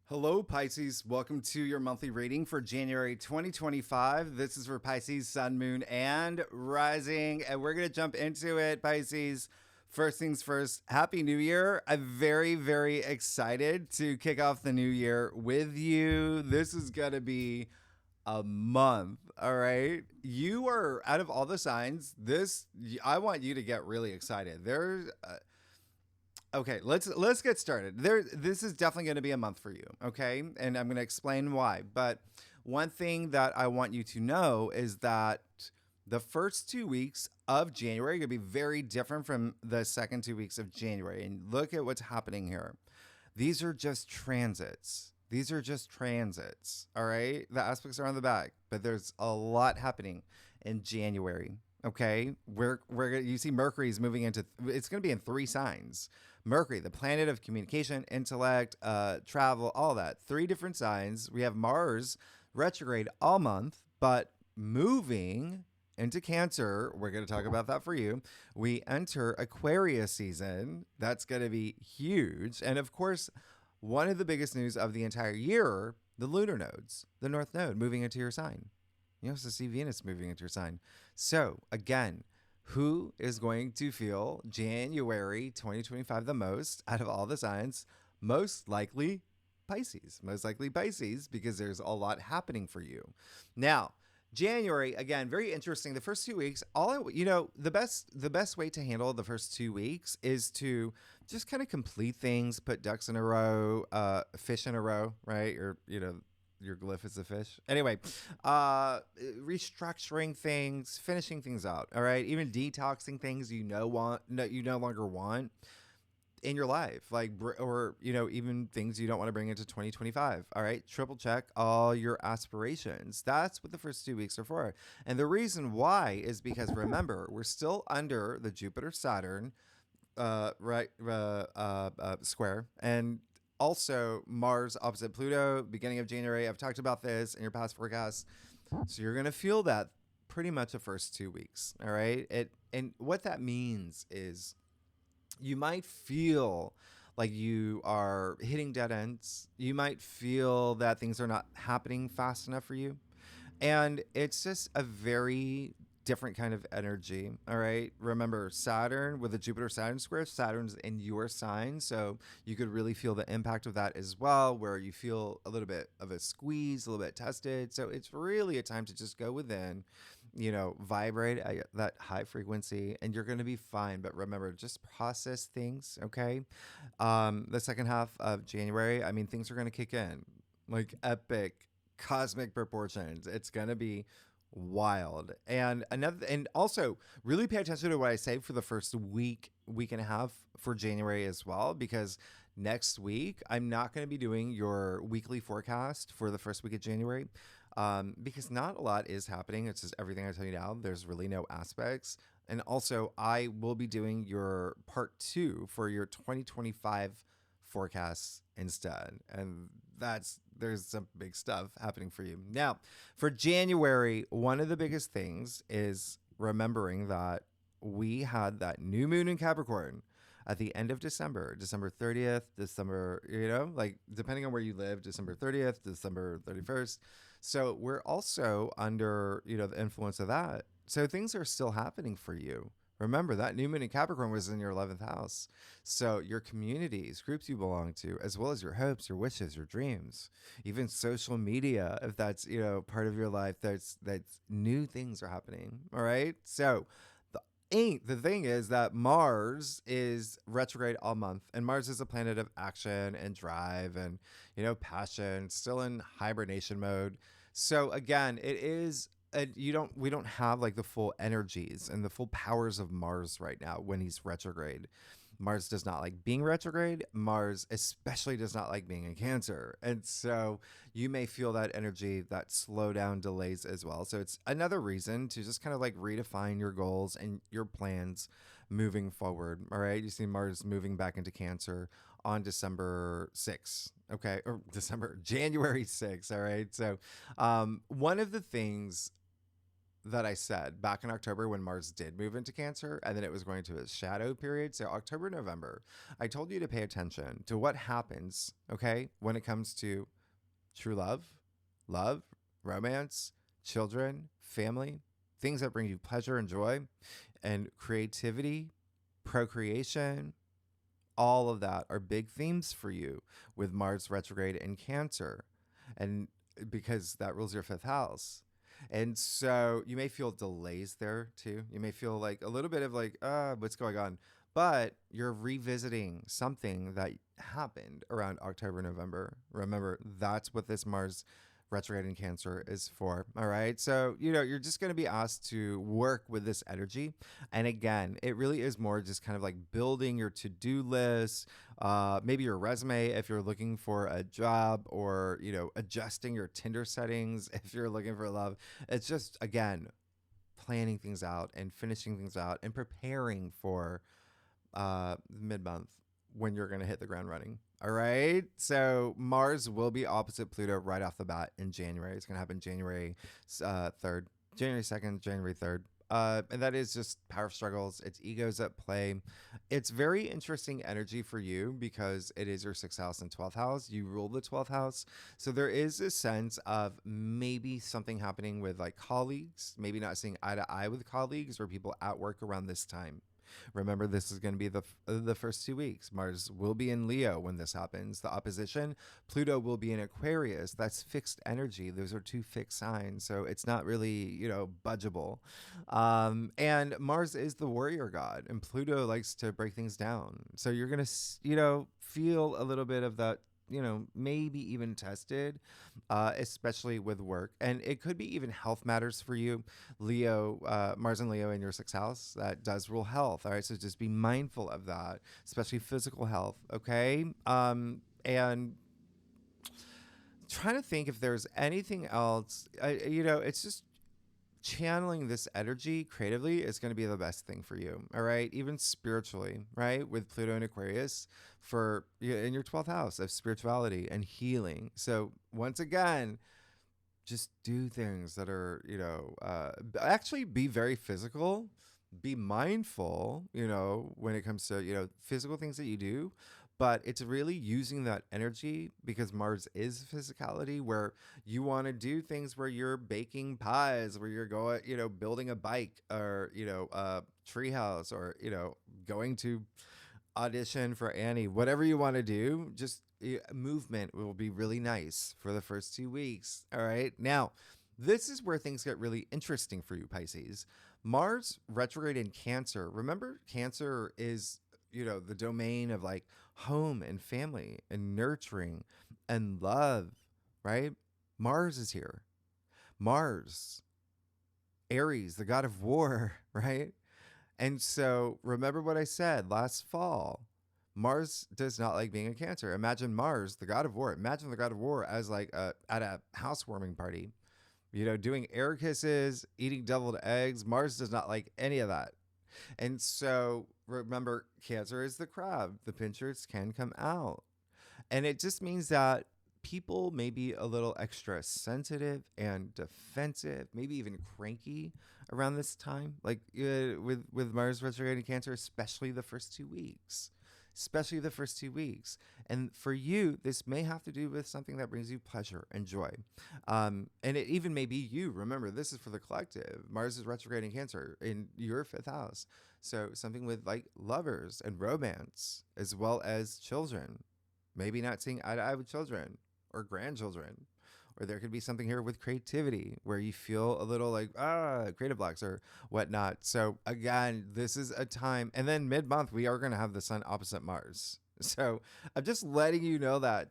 Hello, Pisces. Welcome to your monthly reading for January 2025. This is for Pisces, Sun, Moon, and Rising. And we're going to jump into it, Pisces. First things first, Happy New Year. I'm very, very excited to kick off the new year with you. This is going to be a month, all right? You are, out of all the signs, I want you to get really excited. Okay, let's get started. This is definitely going to be a month for you, okay? And I'm going to explain why. But one thing that I want you to know is that the first 2 weeks of January are going to be very different from the second 2 weeks of January. And look at what's happening here. These are just transits. All right? The aspects are on the back, but there's a lot happening in January. Okay, you see Mercury's moving into, it's going to be in 3 signs. Mercury, the planet of communication, intellect, travel, all that. 3 different signs. We have Mars retrograde all month, but moving into Cancer. We're going to talk about that for you. We enter Aquarius season. That's going to be huge. And of course, one of the biggest news of the entire year, the lunar nodes, the North Node moving into your sign. You also see Venus moving into your sign. So again, who is going to feel January 2025 the most out of all the signs? Most likely Pisces. Most likely Pisces, because there's a lot happening for you. Now, January, again, very interesting. The first 2 weeks, the best way to handle the first 2 weeks is to just kind of complete things, put ducks in a row, fish in a row, right? Or, your glyph is a fish. Anyway, restructuring things, finishing things out. All right, even detoxing things you no longer want in your life, or even things you don't want to bring into 2025. All right, triple check all your aspirations. That's what the first 2 weeks are for. And the reason why is because, remember, we're still under the Jupiter Saturn square, and also Mars opposite Pluto, beginning of January. I've talked about this in your past forecasts. So you're going to feel that pretty much the first 2 weeks. All right. And what that means is you might feel like you are hitting dead ends. You might feel that things are not happening fast enough for you. And it's just a very different kind of energy. All right. Remember, Saturn with the Jupiter Saturn square, Saturn's in your sign. So you could really feel the impact of that as well, where you feel a little bit of a squeeze, a little bit tested. So it's really a time to just go within, vibrate at that high frequency, and you're going to be fine. But remember, just process things. Okay. The second half of January, things are going to kick in like epic cosmic proportions. It's going to be wild. And also really pay attention to what I say for the first week and a half for January as well, because next week I'm not going to be doing your weekly forecast for the first week of January, because not a lot is happening. It's just everything I tell you now. There's really no aspects. And also I will be doing your part 2 for your 2025 forecasts instead. And there's some big stuff happening for you. Now, for January, one of the biggest things is remembering that we had that new moon in Capricorn at the end of December 30th, depending on where you live, December 30th, December 31st. So we're also under, the influence of that. So things are still happening for you. Remember, that new moon in Capricorn was in your 11th house. So your communities, groups you belong to, as well as your hopes, your wishes, your dreams, even social media, if that's, part of your life, that's new things are happening. All right. So the thing is that Mars is retrograde all month, and Mars is a planet of action and drive and, passion, still in hibernation mode. So again, it is, we don't have like the full energies and the full powers of Mars right now when he's retrograde. Mars does not like being retrograde. Mars especially does not like being in Cancer. And so you may feel that energy, that slowdown, delays as well. So it's another reason to just kind of like redefine your goals and your plans moving forward. All right. You see Mars moving back into Cancer on December 6th. Okay. Or January 6th. All right. So one of the things that I said back in October when Mars did move into Cancer and then it was going to a shadow period. So October, November, I told you to pay attention to what happens, okay, when it comes to true love, romance, children, family, things that bring you pleasure and joy, and creativity, procreation. All of that are big themes for you with Mars retrograde in Cancer. And because that rules your fifth house. And so you may feel delays there too. You may feel like a little bit of like, what's going on? But you're revisiting something that happened around October, November. Remember, that's what this Mars retrograde in Cancer is for. All right. So, you're just going to be asked to work with this energy. And again, it really is more just kind of like building your to do list, maybe your resume if you're looking for a job, or, adjusting your Tinder settings if you're looking for love. It's just, again, planning things out and finishing things out and preparing for mid-month when you're going to hit the ground running. All right. So Mars will be opposite Pluto right off the bat in January. It's going to happen January 3rd, January 2nd, January 3rd. And that is just power struggles. It's egos at play. It's very interesting energy for you because it is your 6th house and 12th house. You rule the 12th house. So there is a sense of maybe something happening with like colleagues, maybe not seeing eye to eye with colleagues or people at work around this time. Remember, this is going to be the first 2 weeks. Mars will be in Leo when this happens. The opposition, Pluto will be in Aquarius. That's fixed energy. Those are two fixed signs. So it's not really, budgeable. And Mars is the warrior god, and Pluto likes to break things down. So you're going to, feel a little bit of that, maybe even tested, especially with work. And it could be even health matters for you. Leo, Mars and Leo in your 6th house, that does rule health. All right. So just be mindful of that, especially physical health. Okay. And trying to think if there's anything else, it's just channeling this energy creatively is going to be the best thing for you. All right. Even spiritually, right? With Pluto and Aquarius in your 12th house of spirituality and healing. So once again, just do things that are, actually be very physical, be mindful, when it comes to, physical things that you do. But it's really using that energy because Mars is physicality, where you want to do things where you're baking pies, where you're going, building a bike, or, a treehouse, or, going to audition for Annie, whatever you want to do. Just movement will be really nice for the first 2 weeks. All right. Now, this is where things get really interesting for you, Pisces. Mars retrograde in Cancer. Remember, Cancer is, the domain of like home and family and nurturing and love, right? Mars is here. Mars, Aries, the god of war, right? And so remember what I said last fall. Mars does not like being a Cancer. Imagine Mars, the god of war. Imagine the god of war as like at a housewarming party, doing air kisses, eating deviled eggs. Mars does not like any of that. And so remember, Cancer is the crab. The pinchers can come out. And it just means that people may be a little extra sensitive and defensive, maybe even cranky around this time, like with Mars retrograde in Cancer, especially the first 2 weeks. Especially the first 2 weeks. And for you, this may have to do with something that brings you pleasure and joy. And it even may be you. Remember, this is for the collective. Mars is retrograde in Cancer in your 5th house. So something with like lovers and romance, as well as children. Maybe not seeing eye to eye with children or grandchildren. Or there could be something here with creativity where you feel a little like, creative blocks or whatnot. So again, this is a time. And then mid-month, we are going to have the sun opposite Mars. So I'm just letting you know that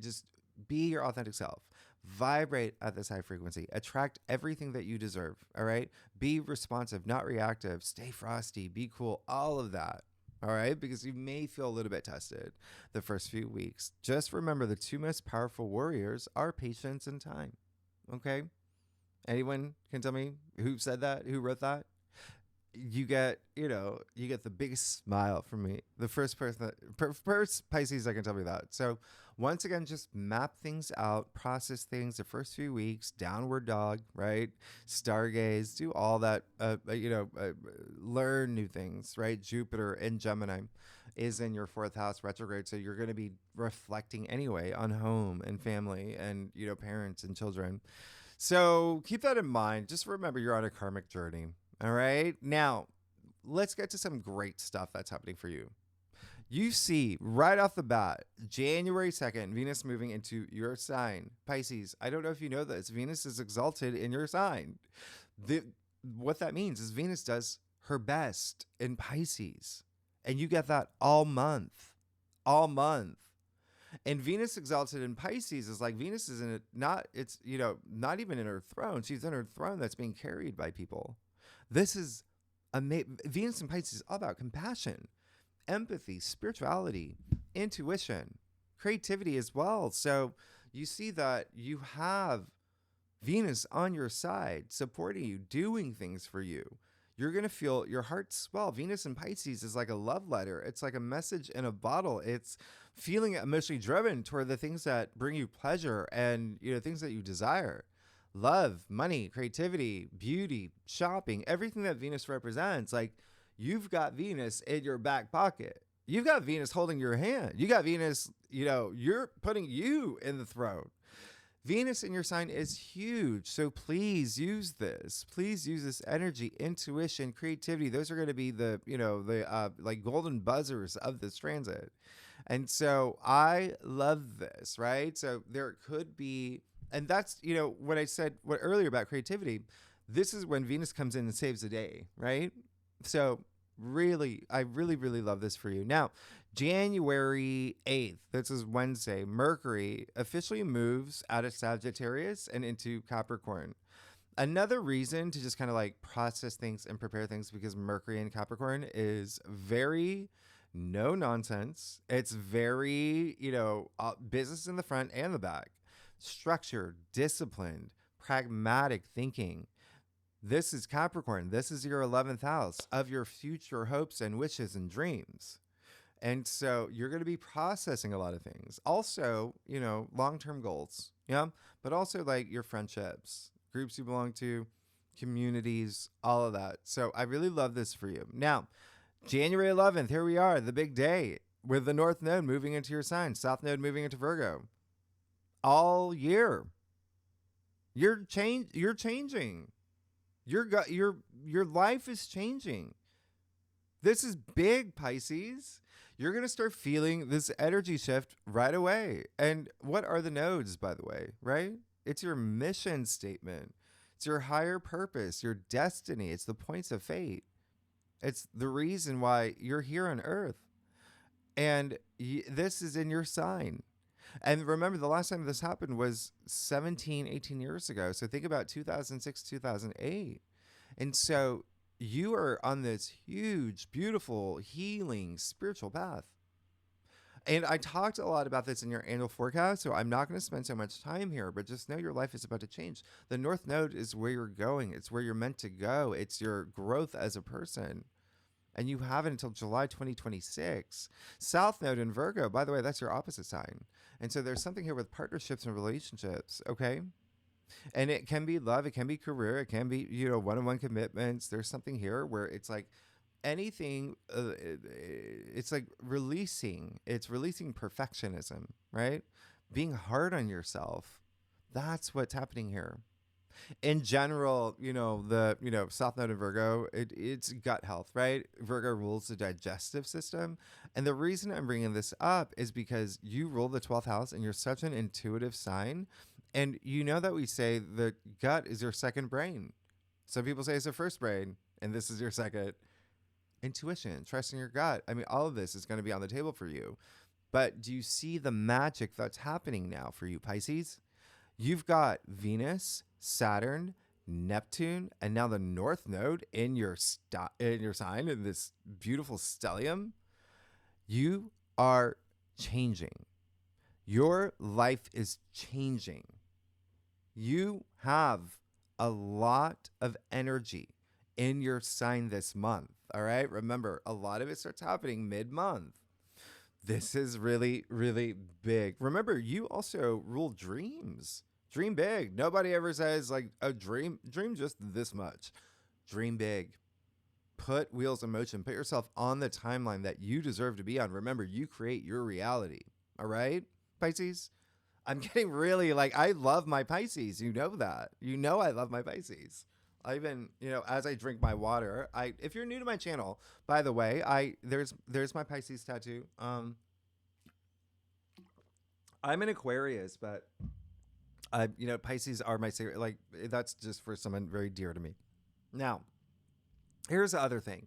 just be your authentic self. Vibrate at this high frequency. Attract everything that you deserve. All right. Be responsive, not reactive. Stay frosty. Be cool. All of that. All right. Because you may feel a little bit tested the first few weeks. Just remember, the 2 most powerful warriors are patience and time. Okay. Anyone can tell me who said that? Who wrote that? you get, you get the biggest smile from me. The first person, first Pisces that can tell me that. So once again, just map things out, process things the first few weeks, downward dog, right? Stargaze, do all that, learn new things, right? Jupiter in Gemini is in your fourth house retrograde. So you're going to be reflecting anyway on home and family and, parents and children. So keep that in mind. Just remember you're on a karmic journey. All right. Now, let's get to some great stuff that's happening for you. You see right off the bat, January 2nd, Venus moving into your sign, Pisces. I don't know if you know this. Venus is exalted in your sign. What that means is Venus does her best in Pisces. And you get that all month. All month. And Venus exalted in Pisces is like Venus is in it, not even in her throne. She's in her throne that's being carried by people. This is Venus in Pisces is all about compassion, empathy, spirituality, intuition, creativity as well. So you see that you have Venus on your side, supporting you, doing things for you. You're going to feel your heart swell. Venus in Pisces is like a love letter. It's like a message in a bottle. It's feeling emotionally driven toward the things that bring you pleasure and, things that you desire. Love, money, creativity, beauty, shopping, everything that Venus represents. Like, you've got Venus in your back pocket. You've got Venus holding your hand. You got Venus, you're putting you in the throne. Venus in your sign is huge. So please use this. Please use this energy, intuition, creativity. Those are going to be the like golden buzzers of this transit. And so I love this, right? So there could be, and that's, what I said earlier about creativity, this is when Venus comes in and saves the day, right? So really, I really, really love this for you. Now, January 8th, this is Wednesday, Mercury officially moves out of Sagittarius and into Capricorn. Another reason to just kind of like process things and prepare things, because Mercury in Capricorn is very no nonsense. It's very, business in the front and the back, structured, disciplined, pragmatic thinking. This is Capricorn. This is your 11th house of your future hopes and wishes and dreams. And so you're going to be processing a lot of things. Also, long-term goals. Yeah. But also like your friendships, groups you belong to, communities, all of that. So I really love this for you. Now, January 11th, here we are, the big day with the North Node moving into your sign, South Node moving into Virgo. All year. You're changing. Your life is changing. This is big, Pisces. You're going to start feeling this energy shift right away. And what are the nodes, by the way, right? It's your mission statement. It's your higher purpose, your destiny. It's the points of fate. It's the reason why you're here on Earth. And this is in your sign. And remember, the last time this happened was 17, 18 years ago. So think about 2006, 2008. And so you are on this huge, beautiful, healing, spiritual path. And I talked a lot about this in your annual forecast, so I'm not going to spend so much time here, but just know your life is about to change. The North Node is where you're going. It's where you're meant to go. It's your growth as a person. And you have it until July 2026. South Node in Virgo, by the way, that's your opposite sign. And so there's something here with partnerships and relationships, okay? And it can be love, it can be career, it can be, one-on-one commitments. There's something here where it's like anything, it's like it's releasing perfectionism, right? Being hard on yourself. That's what's happening here. In general, the South Node in Virgo, it's gut health, right? Virgo rules the digestive system. And the reason I'm bringing this up is because you rule the 12th house and you're such an intuitive sign. And that we say the gut is your second brain. Some people say it's their first brain, and this is your second. Intuition, trusting your gut. I mean, all of this is going to be on the table for you. But do you see the magic that's happening now for you, Pisces? You've got Venus, Saturn, Neptune, and now the North Node in your sign, in this beautiful stellium. You are changing. Your life is changing. You have a lot of energy in your sign this month. All right. Remember, a lot of it starts happening mid-month. This is really, really big. Remember, you also rule dreams. Dream big. Nobody ever says like a dream just this much. Dream big. Put wheels in motion. Put yourself on the timeline that you deserve to be on. Remember, you create your reality. All right, Pisces? I'm getting really like, I love my Pisces. You know that. You know I love my Pisces. I even, as I drink my water, if you're new to my channel, by the way, there's my Pisces tattoo. I'm an Aquarius, but Pisces are my favorite. Like, that's just for someone very dear to me. Now, here's the other thing.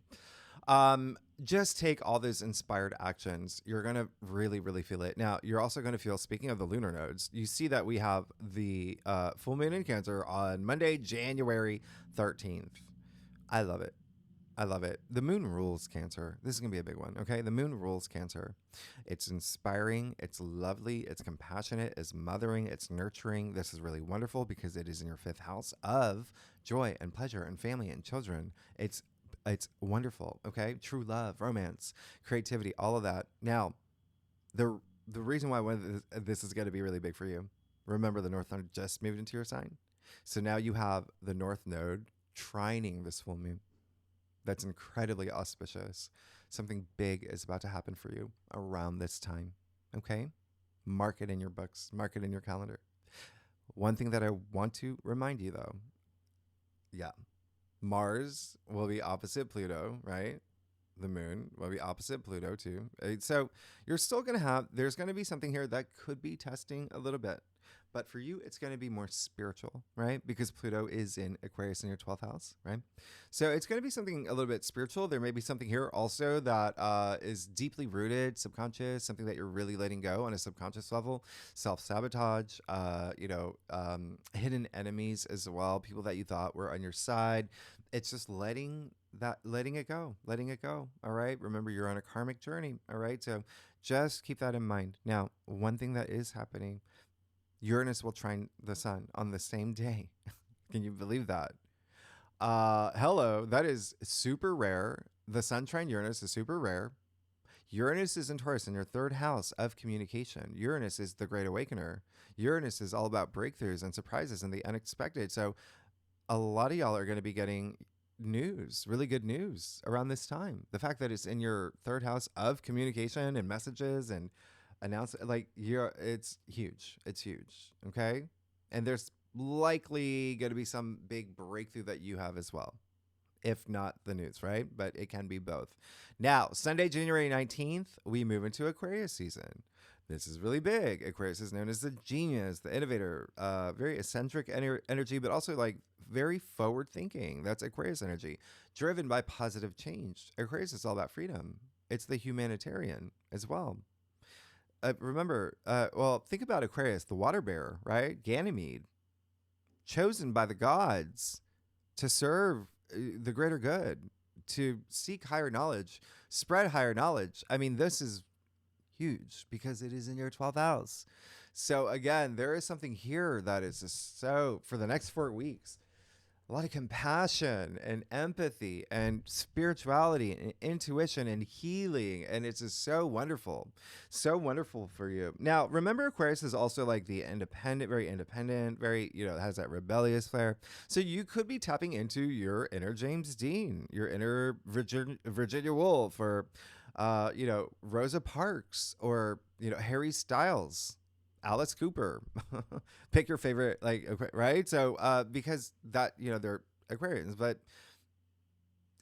Just take all those inspired actions. You're going to really, really feel it. Now, you're also going to feel, speaking of the lunar nodes, you see that we have the full moon in Cancer on Monday, January 13th. I love it. I love it. The moon rules Cancer. This is going to be a big one, okay? The moon rules Cancer. It's inspiring. It's lovely. It's compassionate. It's mothering. It's nurturing. This is really wonderful because it is in your 5th house of joy and pleasure and family and children. It's wonderful, okay? True love, romance, creativity, all of that. Now, the reason why this is going to be really big for you, remember the North Node just moved into your sign. So now you have the North Node trining this full moon. That's incredibly auspicious. Something big is about to happen for you around this time, okay? Mark it in your books. Mark it in your calendar. One thing that I want to remind you, though, Mars will be opposite Pluto, right? The moon will be opposite Pluto too. So you're still going to there's going to be something here that could be testing a little bit. But for you, it's going to be more spiritual, right? Because Pluto is in Aquarius in your 12th house, right? So it's going to be something a little bit spiritual. There may be something here also that is deeply rooted, subconscious, something that you're really letting go on a subconscious level. Self-sabotage, hidden enemies as well, people that you thought were on your side. It's just letting it go. All right. Remember, you're on a karmic journey. All right. So just keep that in mind. Now, one thing that is happening, Uranus will trine the sun on the same day. Can you believe that? Hello. That is super rare. The sun trine Uranus is super rare. Uranus is in Taurus in your 3rd house of communication. Uranus is the great awakener. Uranus is all about breakthroughs and surprises and the unexpected. So a lot of y'all are going to be getting news, really good news around this time. The fact that it's in your 3rd house of communication and messages and it's huge. It's huge. Okay. And there's likely going to be some big breakthrough that you have as well, if not the news, right? But it can be both. Now, Sunday, January 19th, we move into Aquarius season. This is really big. Aquarius is known as the genius, the innovator, very eccentric energy, but also like very forward thinking. That's Aquarius energy, driven by positive change. Aquarius is all about freedom. It's the humanitarian as well. Remember, think about Aquarius, the water bearer, right? Ganymede, chosen by the gods to serve the greater good, to seek higher knowledge, spread higher knowledge. I mean, this is huge because it is in your 12th house. So again, there is something here that is just so, for the next 4 weeks, a lot of compassion and empathy and spirituality and intuition and healing. And it's just so wonderful for you. Now, remember, Aquarius is also like the independent, very, it has that rebellious flair. So you could be tapping into your inner James Dean, your inner Virginia Woolf, or, Rosa Parks, or, Harry Styles, Alice Cooper. Pick your favorite, right? So because that, they're Aquarians, but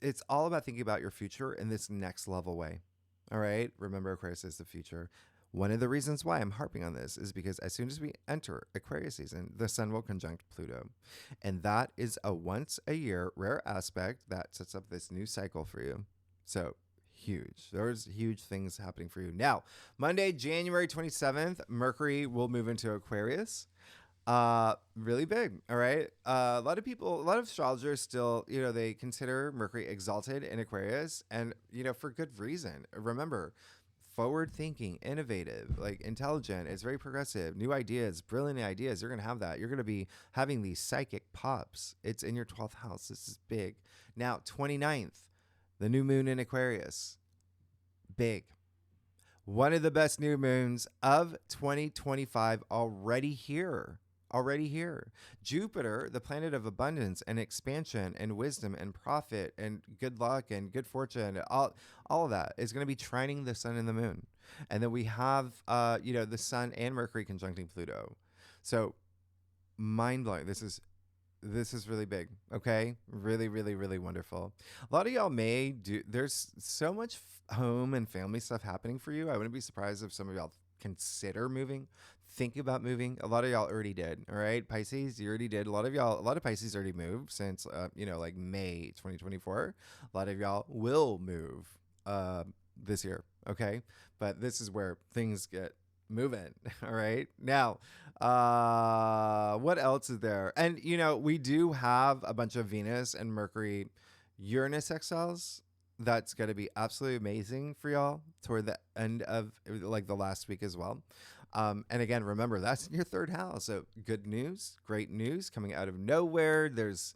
it's all about thinking about your future in this next level way. All right. Remember, Aquarius is the future. One of the reasons why I'm harping on this is because as soon as we enter Aquarius season, the sun will conjunct Pluto. And that is a once a year rare aspect that sets up this new cycle for you. So huge. There's huge things happening for you. Now, Monday, January 27th, Mercury will move into Aquarius. Really big. All right. A lot of astrologers still, they consider Mercury exalted in Aquarius, and, for good reason. Remember, forward thinking, innovative, like intelligent. It's very progressive, new ideas, brilliant ideas. You're going to have that. You're going to be having these psychic pops. It's in your 12th house. This is big. Now, 29th, the new moon in Aquarius. Big. One of the best new moons of 2025 already here. Already here. Jupiter, the planet of abundance and expansion and wisdom and profit and good luck and good fortune, all of that is going to be trining the sun and the moon. And then we have, the sun and Mercury conjuncting Pluto. So mind blowing. This is really big. Okay. Really, really, really wonderful. A lot of y'all there's so much home and family stuff happening for you. I wouldn't be surprised if some of y'all consider moving, think about moving. A lot of y'all already did. All right. Pisces, you already did. A lot of Pisces already moved since, like May 2024. A lot of y'all will move this year. Okay. But this is where things get moving. All right. Now, what else is there? And, we do have a bunch of Venus and Mercury Uranus sextiles. That's going to be absolutely amazing for y'all toward the end of like the last week as well. And again, remember, that's in your 3rd house. So good news, great news coming out of nowhere. This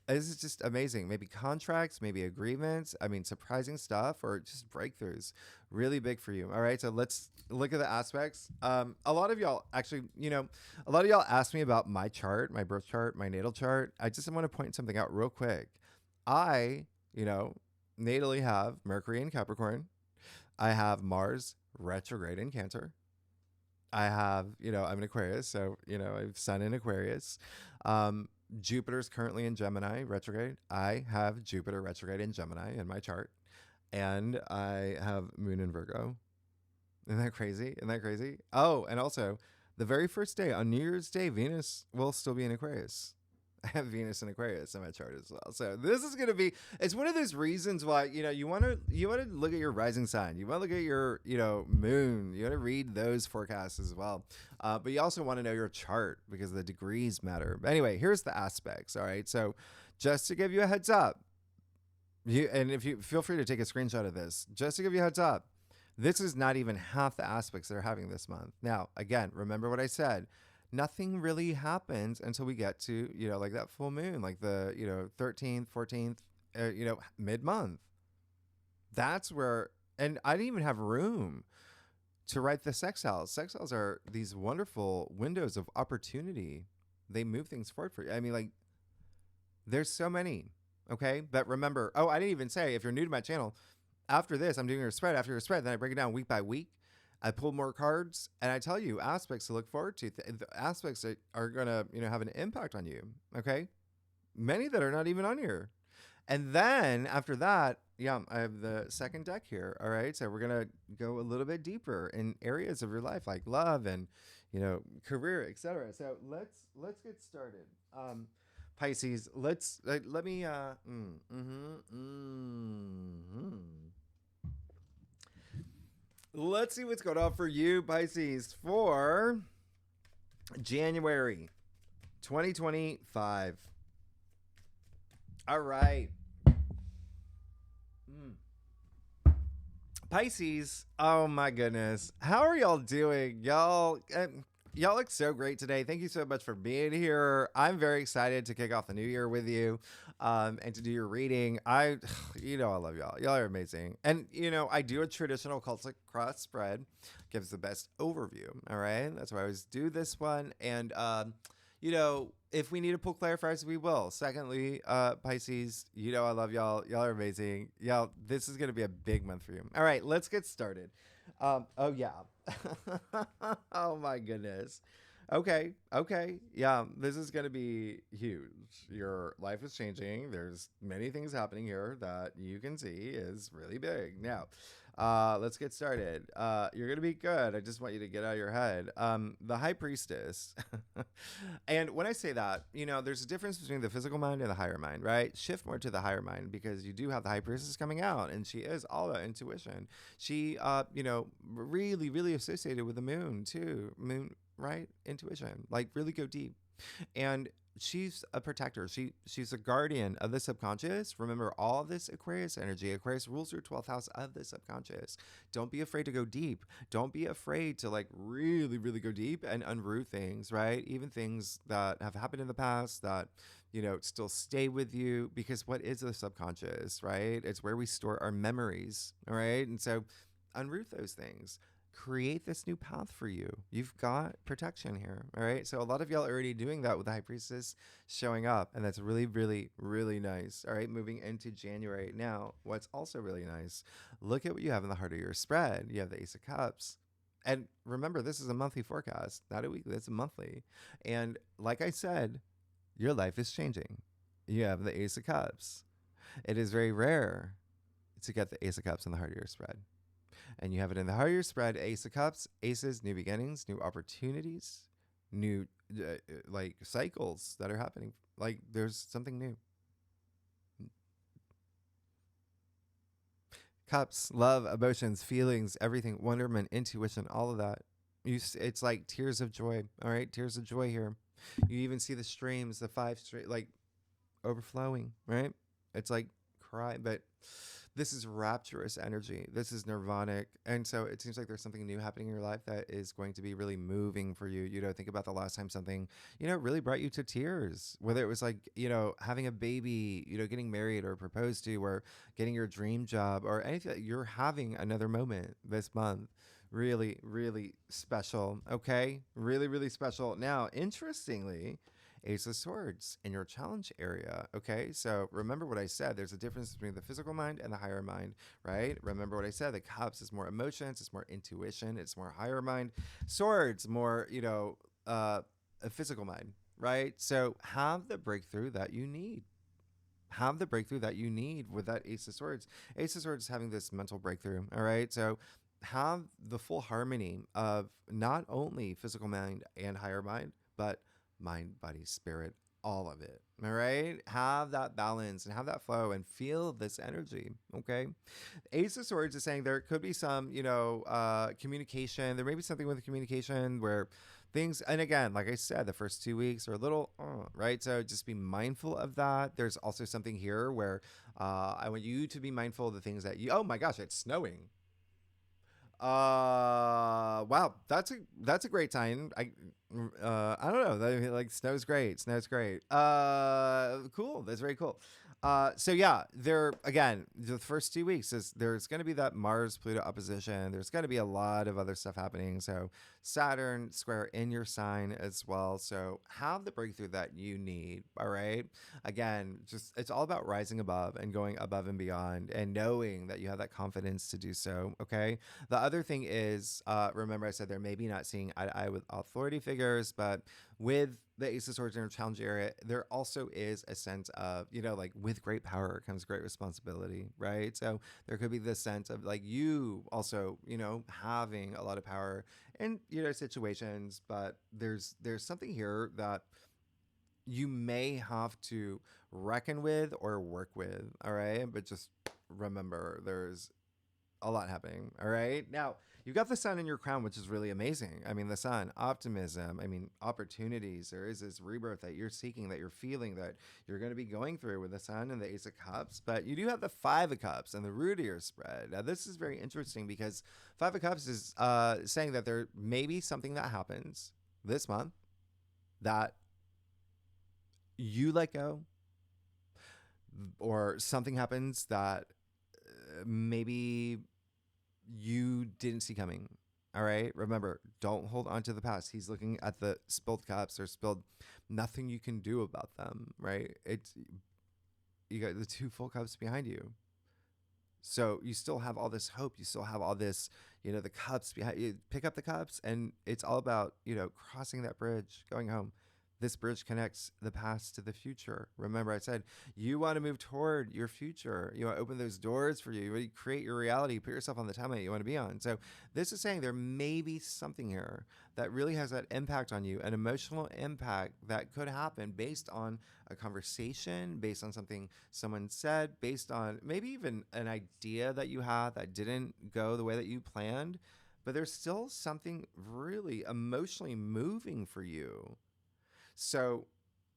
is just amazing. Maybe contracts, maybe agreements. I mean, surprising stuff or just breakthroughs. Really big for you. All right. So let's look at the aspects. A lot of y'all actually, a lot of y'all asked me about my chart, my birth chart, my natal chart. I just want to point something out real quick. I, natally have Mercury in Capricorn. I have Mars retrograde in Cancer. I have, I'm in Aquarius, so, I have Sun in Aquarius. Jupiter's currently in Gemini retrograde. I have Jupiter retrograde in Gemini in my chart. And I have Moon in Virgo. Isn't that crazy? Oh, and also, the very first day, on New Year's Day, Venus will still be in Aquarius. I have Venus in Aquarius in my chart as well. So this is going to be, it's one of those reasons why, you want to look at your rising sign. You want to look at your, moon. You want to read those forecasts as well. But you also want to know your chart because the degrees matter. But anyway, here's the aspects. All right. So just to give you a heads up, if you feel free to take a screenshot of this, just to give you a heads up, this is not even half the aspects they're having this month. Now, again, remember what I said. Nothing really happens until we get to, like that full moon, like the, 13th, 14th, mid-month. That's where, and I didn't even have room to write the sextiles. Sextiles are these wonderful windows of opportunity. They move things forward for you. I mean, like, there's so many, okay? But remember, I didn't even say, if you're new to my channel, after this, I'm doing your spread. After your spread, then I break it down week by week. I pulled more cards and I tell you aspects to look forward to, the aspects that are going to, have an impact on you. Okay. Many that are not even on here. And then after that, I have the second deck here. All right. So we're going to go a little bit deeper in areas of your life, like love and, career, etc. So let's get started. Pisces, let me, Let's see what's going on for you, Pisces, for January 2025. All right. Pisces, oh my goodness. How are y'all doing? Y'all look so great today. Thank you so much for being here. I'm very excited to kick off the new year with you and to do your reading. I love y'all. Y'all are amazing. And, I do a traditional cultic cross spread. Gives the best overview. All right. That's why I always do this one. And, if we need to pull clarifiers, we will. Secondly, Pisces, I love y'all. Y'all are amazing. Y'all, this is going to be a big month for you. All right, let's get started. Oh, yeah. Oh, my goodness. Okay. Yeah, this is going to be huge. Your life is changing. There's many things happening here that you can see is really big. Now, let's get started. You're going to be good. I just want you to get out of your head. The High Priestess. And when I say that, there's a difference between the physical mind and the higher mind, right? Shift more to the higher mind because you do have the High Priestess coming out and she is all about intuition. She, really, really associated with the moon too. Moon, right? Intuition, like really go deep. And she's a protector. She's a guardian of the subconscious. Remember all this Aquarius energy. Aquarius rules your 12th house of the subconscious. Don't be afraid to go deep. Don't be afraid to like really, really go deep and unroot things, right? Even things that have happened in the past that, still stay with you, because what is the subconscious, right? It's where we store our memories, all right? And so unroot those things, create this new path for you. You've got protection here. All right. So a lot of y'all are already doing that with the high priestess showing up. And that's really, really, really nice. All right. Moving into January. Now, what's also really nice, look at what you have in the heart of your spread. You have the Ace of Cups. And remember, this is a monthly forecast, not a weekly, it's a monthly. And like I said, your life is changing. You have the Ace of Cups. It is very rare to get the Ace of Cups in the heart of your spread. And you have it in the heart of your spread, Ace of Cups, aces, new beginnings, new opportunities, new like cycles that are happening. Like there's something new. Cups, love, emotions, feelings, everything, wonderment, intuition, all of that. It's like tears of joy. All right, tears of joy here. You even see the streams, the five straight, like overflowing. Right? It's like cry, but this is rapturous energy. This is nirvanic. And so it seems like there's something new happening in your life that is going to be really moving for you. Think about the last time something, really brought you to tears, whether it was like, having a baby, getting married or proposed to, or getting your dream job or anything. You're having another moment this month. Really, really special. Okay. Really, really special. Now, interestingly, Ace of Swords in your challenge area. Okay, so remember what I said. There's a difference between the physical mind and the higher mind, right? Remember what I said. The Cups is more emotions, it's more intuition, it's more higher mind. Swords, more, a physical mind, right? So have the breakthrough that you need. Have the breakthrough that you need with that Ace of Swords. Ace of Swords is having this mental breakthrough, all right? So have the full harmony of not only physical mind and higher mind, but mind, body, spirit, all of it. All right. Have that balance and have that flow and feel this energy. Okay. Ace of Swords is saying there could be some, communication. There may be something with the communication where things, and again, like I said, the first 2 weeks are a little, right? So just be mindful of that. There's also something here where I want you to be mindful of the things that oh my gosh, it's snowing. Wow, that's a great sign. I don't know. Like snow's great. Snow's great. Cool. That's very cool. So yeah, there again, the first 2 weeks is there's going to be that Mars Pluto opposition. There's going to be a lot of other stuff happening. So Saturn square in your sign as well. So have the breakthrough that you need. All right. Again, just it's all about rising above and going above and beyond and knowing that you have that confidence to do so. Okay. The other thing is, remember I said there may be not seeing eye to eye with authority figures, but with the Ace of Swords in your challenge area, there also is a sense of, like with great power comes great responsibility, right? So there could be this sense of like you also, having a lot of power in, situations, but there's something here that you may have to reckon with or work with, all right? But just remember there's a lot happening. All right. Now, you've got the sun in your crown, which is really amazing. I mean, the sun, optimism, opportunities. There is this rebirth that you're seeking, that you're feeling, that you're going to be going through with the sun and the Ace of Cups. But you do have the Five of Cups and the root of your spread. Now, this is very interesting because Five of Cups is saying that there may be something that happens this month that you let go, or something happens that maybe you didn't see coming. All right. Remember, don't hold on to the past. He's looking at the spilled cups or spilled, nothing you can do about them. Right. You got the two full cups behind you. So you still have all this hope. You still have all this, the cups behind you. Pick up the cups, and it's all about, crossing that bridge, going home. This bridge connects the past to the future. Remember, I said you want to move toward your future. You want to open those doors for you. You want to create your reality, put yourself on the timeline you want to be on. So this is saying there may be something here that really has that impact on you, an emotional impact that could happen based on a conversation, based on something someone said, based on maybe even an idea that you had that didn't go the way that you planned. But there's still something really emotionally moving for you. So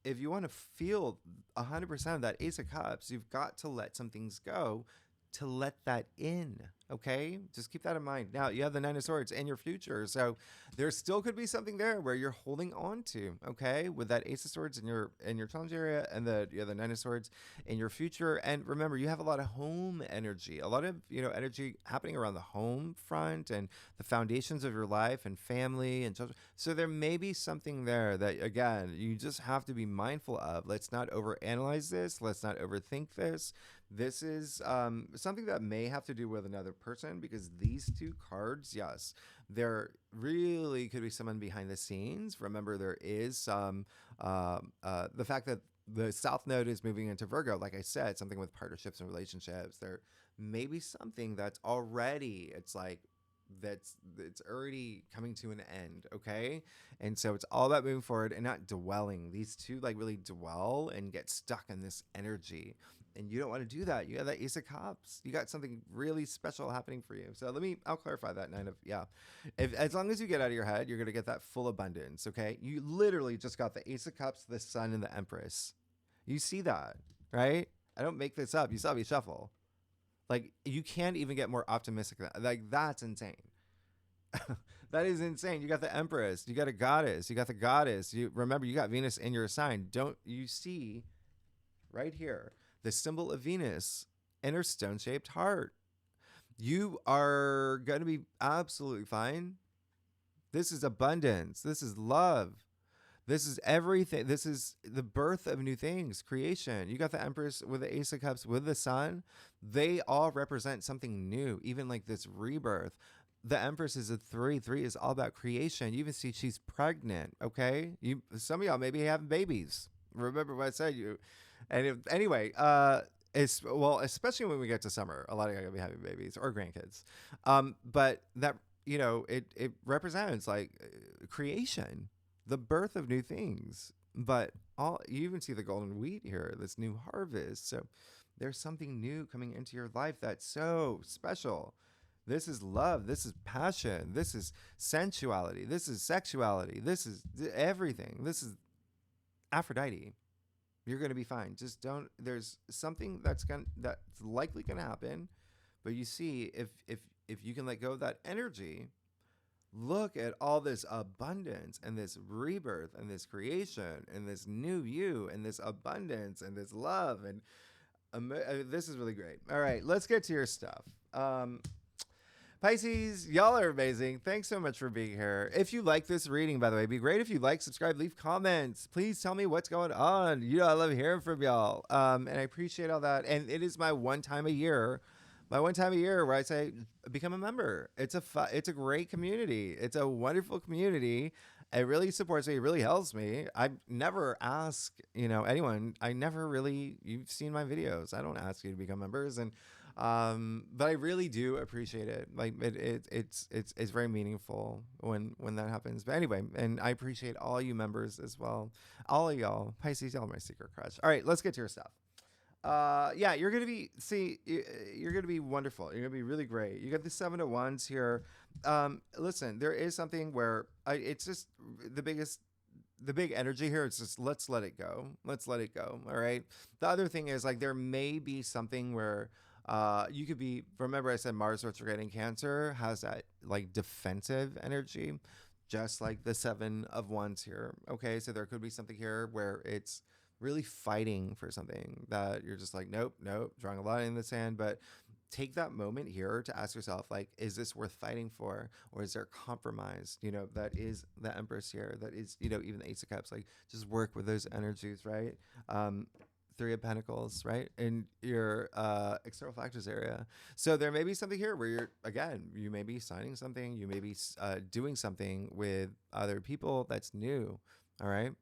if you want to feel 100% of that Ace of Cups, you've got to let some things go to let that in. Okay, just keep that in mind. Now you have the Nine of Swords in your future, so there still could be something there where you're holding on to. Okay, with that Ace of Swords in your challenge area, and the Nine of Swords in your future. And remember, you have a lot of home energy, a lot of energy happening around the home front and the foundations of your life and family and children. So there may be something there that, again, you just have to be mindful of. Let's not overanalyze this. Let's not overthink this. This is something that may have to do with another person, because these two cards, yes, there really could be someone behind the scenes. Remember, there is the fact that the South Node is moving into Virgo. Like I said, something with partnerships and relationships. There may be something that's already, it's already coming to an end. Okay, and so it's all about moving forward and not dwelling. These two like really dwell and get stuck in this energy, and you don't want to do that. You have that Ace of Cups. You got something really special happening for you. So I'll clarify that. As long as you get out of your head, you're going to get that full abundance. Okay. You literally just got the Ace of Cups, the Sun, and the Empress. You see that, right? I don't make this up. You saw me shuffle. Like, you can't even get more optimistic than that. Like, that's insane. That is insane. You got the Empress. You got a goddess. You got the goddess. You remember, you got Venus in your sign. Don't you see right here the symbol of Venus in her stone-shaped heart? You are going to be absolutely fine. This is abundance. This is love. This is everything. This is the birth of new things, creation. You got the Empress with the Ace of Cups with the Sun. They all represent something new, even like this rebirth. The Empress is a 3. 3 is all about creation. You even see she's pregnant, okay? Some of y'all maybe having babies. Remember what I said. Especially when we get to summer, a lot of y'all gonna be having babies or grandkids. But that, it represents like creation, the birth of new things. But you even see the golden wheat here, this new harvest. So there's something new coming into your life that's so special. This is love. This is passion. This is sensuality. This is sexuality. This is everything. This is Aphrodite. You're going to be fine. Just don't. There's something that's likely going to happen, but you see, if you can let go of that energy, look at all this abundance and this rebirth and this creation and this new you and this abundance and this love, and this is really great. All right, let's get to your stuff. Pisces, y'all are amazing. Thanks so much for being here. If you like this reading, by the way, it'd be great if you like, subscribe, leave comments. Please tell me what's going on. I love hearing from y'all. And I appreciate all that. And it is my one time a year where I say, become a member. It's a great community. It's a wonderful community. It really supports me. It really helps me. I never ask, anyone. You've seen my videos. I don't ask you to become members. But I really do appreciate it. Like it's very meaningful when that happens. But anyway, and I appreciate all you members as well. All of y'all, Pisces, y'all are my secret crush. All right, let's get to your stuff. You're gonna be wonderful. You're gonna be really great. You got the 7 of Wands here. Listen, there is something where it's just the big energy here. It's just let's let it go. Let's let it go. All right. The other thing is like there may be something where you could be. Remember, I said Mars retrograde in Cancer has that like defensive energy, just like the 7 of Wands here. Okay, so there could be something here where it's really fighting for something that you're just like, nope, drawing a line in the sand. But take that moment here to ask yourself, like, is this worth fighting for? Or is there compromise? That is the Empress here. That is, even the Ace of Cups. Like, just work with those energies, right? 3 of Pentacles, right? In your external factors area. So there may be something here where you may be signing something. You may be doing something with other people that's new, all right?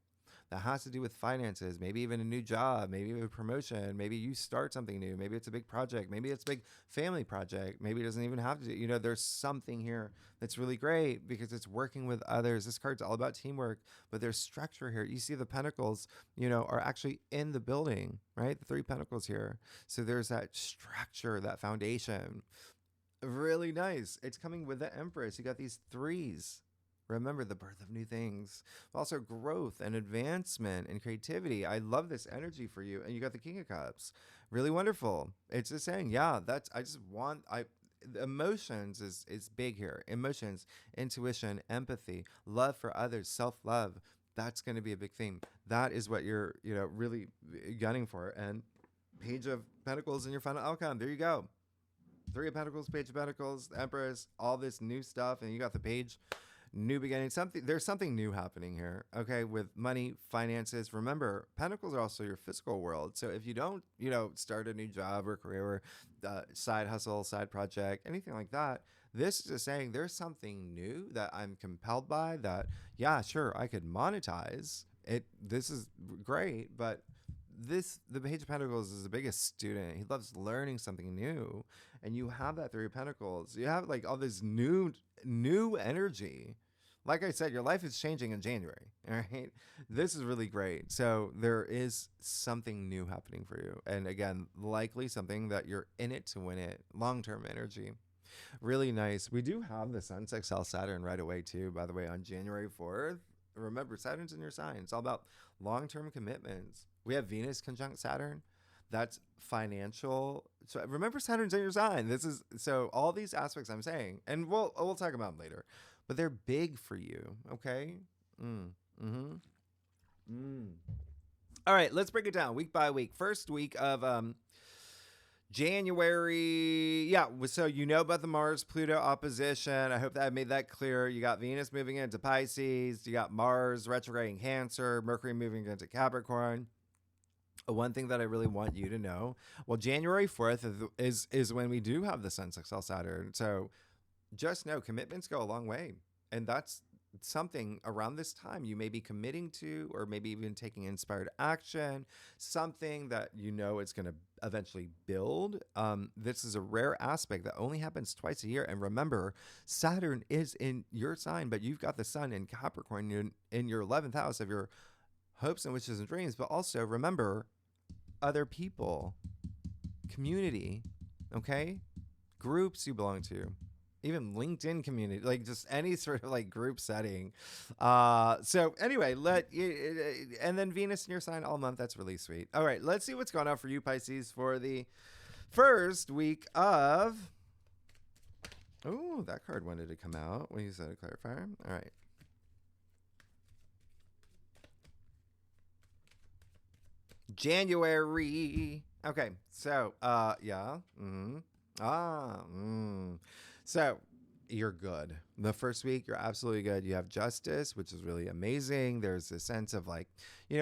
That has to do with finances, maybe even a new job, maybe a promotion, maybe you start something new, maybe it's a big project, maybe it's a big family project, maybe it doesn't even have to do, there's something here that's really great because it's working with others. This card's all about teamwork, but there's structure here. You see the Pentacles, are actually in the building, right? The 3 Pentacles here. So there's that structure, that foundation. Really nice. It's coming with the Empress. You got these 3s. Remember the birth of new things, but also growth and advancement and creativity. I love this energy for you. And you got the King of Cups. Really wonderful. It's just saying, yeah, that's, I just want, the emotions is big here. Emotions, intuition, empathy, love for others, self-love. That's going to be a big theme. That is what you're, really gunning for. And Page of Pentacles in your final outcome. There you go. Three of Pentacles, Page of Pentacles, Empress, all this new stuff. And you got the Page, new beginning. There's something new happening here. Okay. With money, finances. Remember, Pentacles are also your physical world. So if you don't, start a new job or career or side hustle, side project, anything like that, this is just saying there's something new that I'm compelled by that, yeah, sure, I could monetize it. This is great, but the Page of Pentacles is the biggest student. He loves learning something new. And you have that Three of Pentacles. You have like all this new energy. Like I said, your life is changing in January. All right. This is really great. So there is something new happening for you. And again, likely something that you're in it to win it. Long-term energy. Really nice. We do have the Sun sextile Saturn right away too, by the way, on January 4th. Remember, Saturn's in your sign. It's all about long-term commitments. We have Venus conjunct Saturn. That's financial. So remember, Saturn's in your sign. This is so all these aspects I'm saying, and we'll talk about them later, but they're big for you. Okay. Mm-hmm. All right, let's break it down week by week. First week of January. Yeah, so about the Mars-Pluto opposition. I hope that I made that clear. You got Venus moving into Pisces. You got Mars retrograding Cancer, Mercury moving into Capricorn. One thing that I really want you to know, well, January 4th is when we do have the Sun sextile Saturn. So just know commitments go a long way. And that's something around this time you may be committing to, or maybe even taking inspired action, something that it's going to eventually build. This is a rare aspect that only happens twice a year. And remember, Saturn is in your sign, but you've got the Sun in Capricorn in your 11th house of your hopes and wishes and dreams. But also remember, other people, community, okay, groups you belong to, even LinkedIn community, like just any sort of like group setting. So anyway, and then Venus in your sign all month. That's really sweet. All right, let's see what's going on for you, Pisces, for the first week of. Oh, that card wanted to come out when you said a clarifier. All right. January. Okay, so yeah. So you're good. The first week, you're absolutely good. You have justice, which is really amazing. There's a sense of like,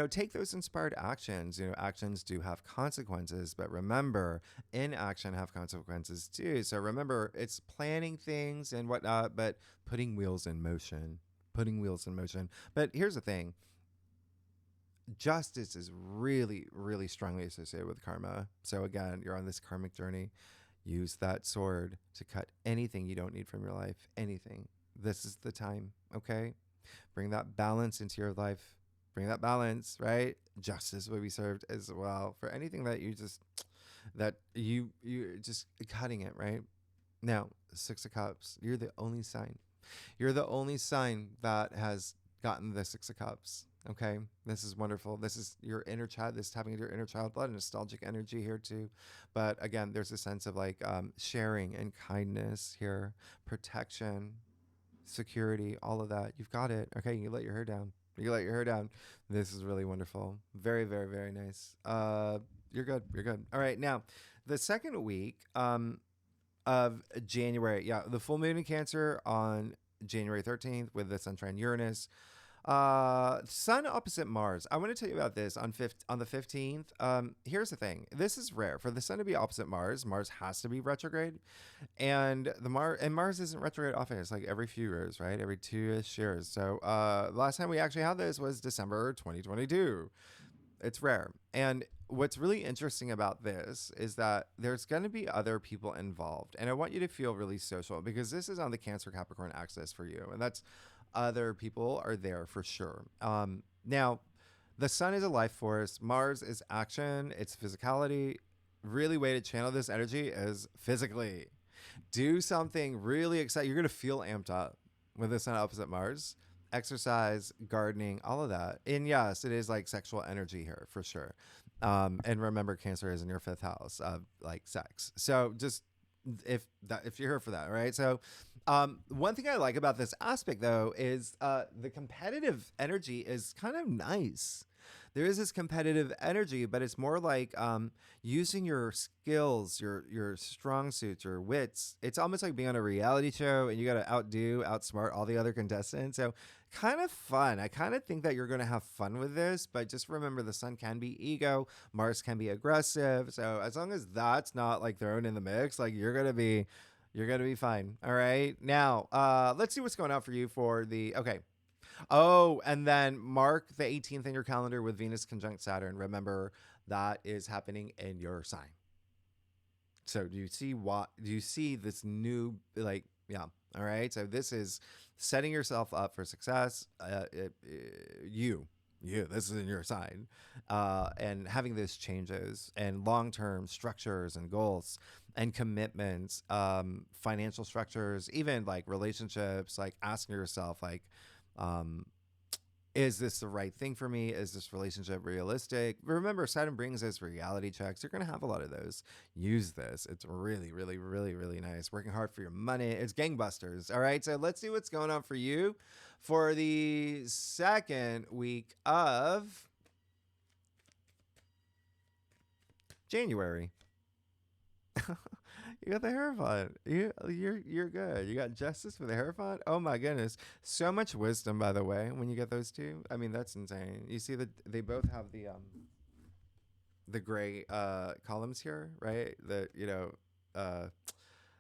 take those inspired actions. Actions do have consequences, but remember, inaction have consequences too. So remember, it's planning things and whatnot, but putting wheels in motion. But here's the thing. Justice is really, really strongly associated with karma. So again, you're on this karmic journey. Use that sword to cut anything you don't need from your life. Anything. This is the time. Okay. Bring that balance into your life. Bring that balance, right? Justice will be served as well for anything that you just cutting it, right? Now, Six of Cups. You're the only sign. You're the only sign that has gotten the Six of Cups. Okay, this is wonderful. This is your inner child. This is tapping into your inner child, blood, nostalgic energy here too. But again, there's a sense of like sharing and kindness here, protection, security, all of that. You've got it. Okay, you let your hair down. This is really wonderful. Very, very, very nice. You're good. All right, now the second week of January. Yeah, the full moon in Cancer on January 13th with the Sun trine Uranus. Sun opposite Mars. I want to tell you about this on the 15th. Here's the thing. This is rare for the Sun to be opposite Mars. Mars has to be retrograde, and Mars isn't retrograde often. It's like every few years, right? Every 2-ish years. So, last time we actually had this was December 2022. It's rare. And what's really interesting about this is that there's going to be other people involved, and I want you to feel really social because this is on the Cancer Capricorn axis for you, and that's other people are there for sure. Now, the Sun is a life force. Mars is action. It's physicality. Really way to channel this energy is physically. Do something really exciting. You're going to feel amped up with the sun opposite Mars. Exercise, gardening, all of that. And yes, it is like sexual energy here for sure. And remember, Cancer is in your fifth house of like sex. So just if you're here for that, right? So one thing I like about this aspect though is the competitive energy is kind of nice. There is this competitive energy, but it's more like using your skills, your strong suits, your wits. It's almost like being on a reality show and you got to outsmart all the other contestants. So kind of fun. I kind of think that you're going to have fun with this, but just remember the sun can be ego, Mars can be aggressive. So as long as that's not like thrown in the mix, like you're gonna be fine. All right. Now, let's see what's going on for you for the okay. Oh, and then mark the 18th in your calendar with Venus conjunct Saturn. Remember that is happening in your sign. So do you see this new like yeah, all right? So this is setting yourself up for success. This is in your sign. And having these changes and long-term structures and goals and commitments, financial structures, even like relationships, like asking yourself like um is this the right thing for me? Is this relationship realistic? Remember, Saturn brings us reality checks. You're going to have a lot of those. Use this. It's really, really, really, really nice. Working hard for your money. It's gangbusters. All right. So let's see what's going on for you for the second week of January. You got the Hierophant. You're good. You got Justice for the Hierophant. Oh my goodness, so much wisdom. By the way, when you get those two, I mean that's insane. You see that they both have the gray columns here, right?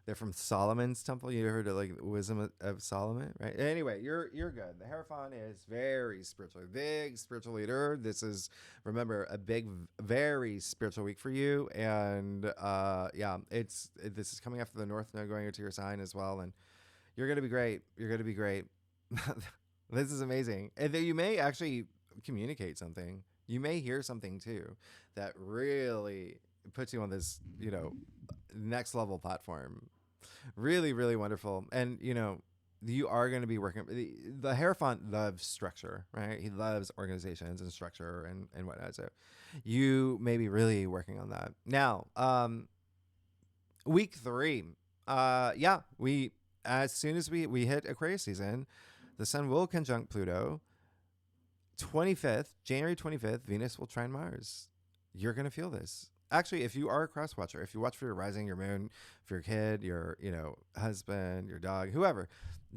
They're from Solomon's temple. You heard of like wisdom of Solomon, right? Anyway, you're good. The Hierophant is very spiritual, big spiritual leader. This is remember a big, very spiritual week for you, and this is coming after the North Node going into your sign as well, and you're gonna be great. You're gonna be great. This is amazing, and then you may actually communicate something. You may hear something too that really puts you on this, next level platform. Really, really wonderful. And, you are going to be working. The Hierophant loves structure, right? He loves organizations and structure and whatnot. So you may be really working on that. Now, week 3. As soon as we hit Aquarius season, the sun will conjunct Pluto. 25th, January 25th, Venus will trine Mars. You're going to feel this. Actually, if you are a cross watcher, if you watch for your rising, your moon, for your kid, your husband, your dog, whoever,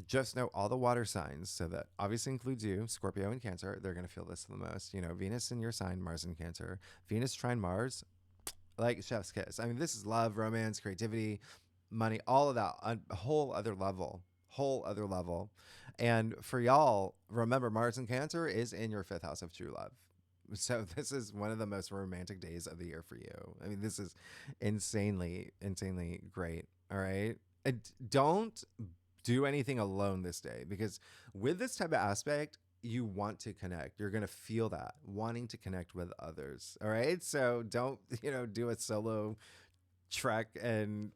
just know all the water signs. So that obviously includes you, Scorpio and Cancer. They're gonna feel this the most. Venus in your sign, Mars in Cancer. Venus trine Mars, like chef's kiss. I mean, this is love, romance, creativity, money, all of that, a whole other level. And for y'all, remember Mars in Cancer is in your 5th house of true love. So this is one of the most romantic days of the year for you. I mean, this is insanely, insanely great. All right. And don't do anything alone this day, because with this type of aspect, you want to connect. You're going to feel that wanting to connect with others. All right. So don't, do a solo trek and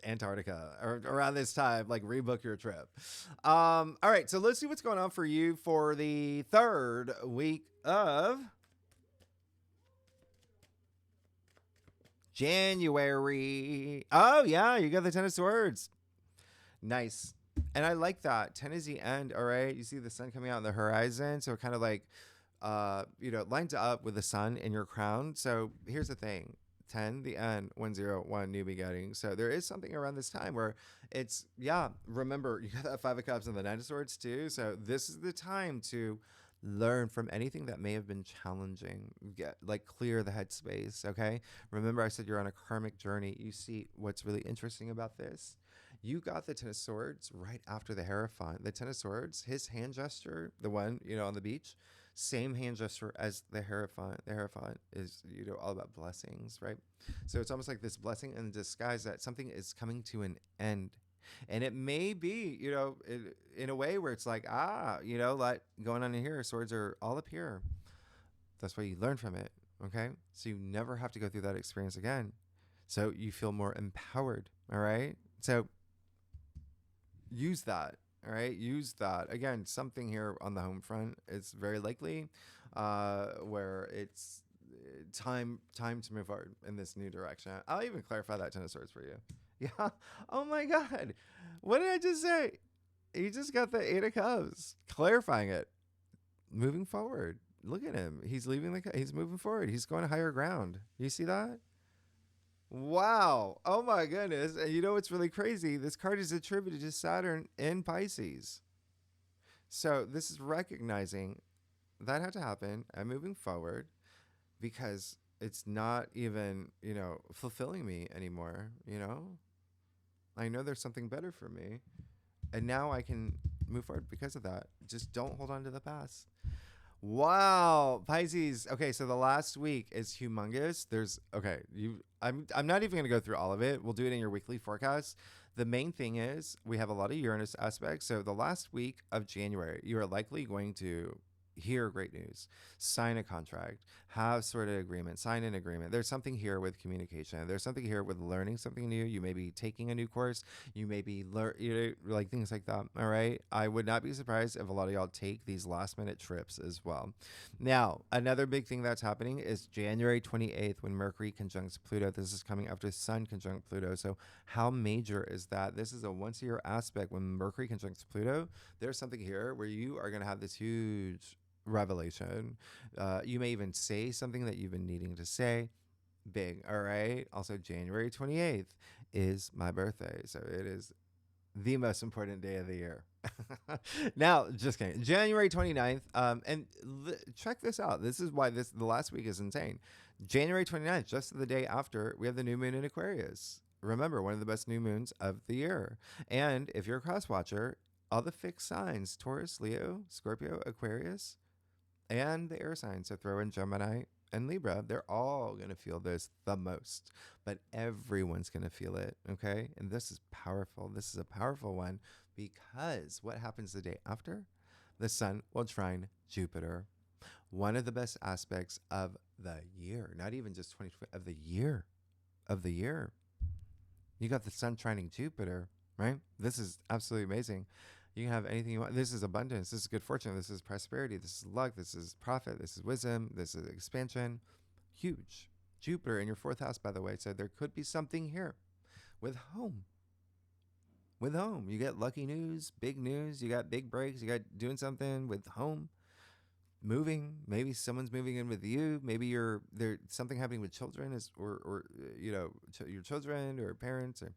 Antarctica or around this time, like rebook your trip. All right. So let's see what's going on for you for the 3rd week of January. Oh yeah, you got the 10 of Swords. Nice. And I like that. 10 is the end. All right. You see the sun coming out on the horizon. So it kind of like, lines up with the sun in your crown. So here's the thing. 10, the end, 101, new beginning. So there is something around this time where it's, remember, you got that 5 of Cups and the 9 of Swords too. So this is the time to learn from anything that may have been challenging. Clear the headspace, okay? Remember I said you're on a karmic journey. You see what's really interesting about this? You got the 10 of Swords right after the Hierophant. The 10 of Swords, his hand gesture, the one, on the beach, same hand gesture as the Hierophant. The Hierophant is, all about blessings, right? So it's almost like this blessing in disguise that something is coming to an end. And it may be, in a way where it's like, like going on in here, swords are all up here. That's why you learn from it, okay? So you never have to go through that experience again. So you feel more empowered, all right? So use that. All right, use that. Again, something here on the home front is very likely where it's time to move forward in this new direction. I'll even clarify that Ten of Swords for you. Yeah. Oh my God. What did I just say? You just got the Eight of Cups, clarifying it, moving forward. Look at him. He's leaving he's moving forward. He's going to higher ground. You see that? Wow. Oh my goodness. And you know what's really crazy? This card is attributed to Saturn in Pisces. So this is recognizing that had to happen and moving forward because it's not even, fulfilling me anymore. I know there's something better for me. And now I can move forward because of that. Just don't hold on to the past. Wow, Pisces. Okay, so the last week is humongous. I'm not even going to go through all of it. We'll do it in your weekly forecast. The main thing is we have a lot of Uranus aspects. So the last week of January, you are likely going to hear great news, sign a contract, have sort of agreement, sign an agreement. There's something here with communication. There's something here with learning something new. You may be taking a new course. You may be like things like that. All right. I would not be surprised if a lot of y'all take these last minute trips as well. Now, another big thing that's happening is January 28th when Mercury conjuncts Pluto. This is coming after Sun conjunct Pluto. So how major is that? This is a once a year aspect when Mercury conjuncts Pluto. There's something here where you are going to have this huge revelation. You may even say something that you've been needing to say. Big. All right. Also, January 28th is my birthday. So it is the most important day of the year. Now, just kidding. January 29th. Check this out. This is why the last week is insane. January 29th, just the day after, we have the new moon in Aquarius. Remember, one of the best new moons of the year. And if you're a cross watcher, all the fixed signs, Taurus, Leo, Scorpio, Aquarius, and the air signs, so throw in Gemini and Libra, they're all going to feel this the most, but everyone's going to feel it, okay? And this is powerful. This is a powerful one because what happens the day after? The sun will trine Jupiter, one of the best aspects of the year, not even just 2020, of the year. You got the sun trining Jupiter, right? This is absolutely amazing. You can have anything you want. This is abundance. This is good fortune. This is prosperity. This is luck. This is profit. This is wisdom. This is expansion. Huge. Jupiter in your fourth house, by the way. So there could be something here with home. With home. You get lucky news, big news. You got big breaks. You got doing something with home. Moving. Maybe someone's moving in with you. Maybe there's something happening with children or your children or parents or